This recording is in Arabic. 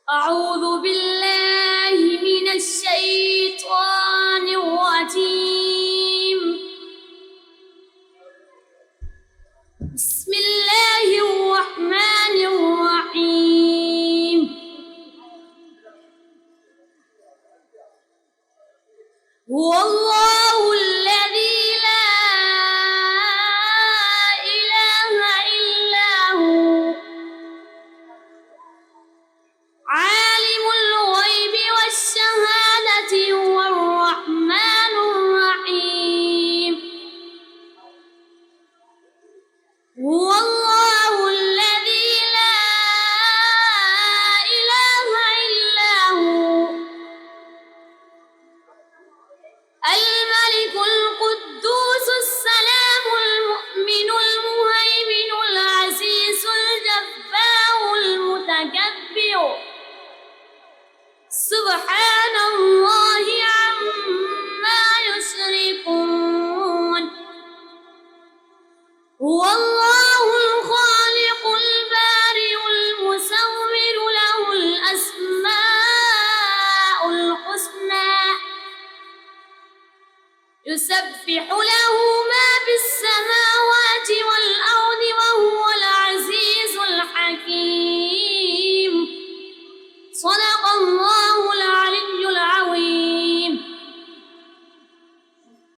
أعوذ بالله من الشيطان الرجيم. بسم الله الرحمن الرحيم. هو الله الذي لا إله إلا هو عالم الغيب والشهادة هو الرحمن الرحيم. هو الله الذي لا إله إلا هو الملك القدوس السلام المؤمن المهيمن العزيز الجبار المتكبر سبحان الله عما يشركون. هو الله الخالق البارئ المصور له الأسماء الحسنى يسبح له ما في السماوات والأرض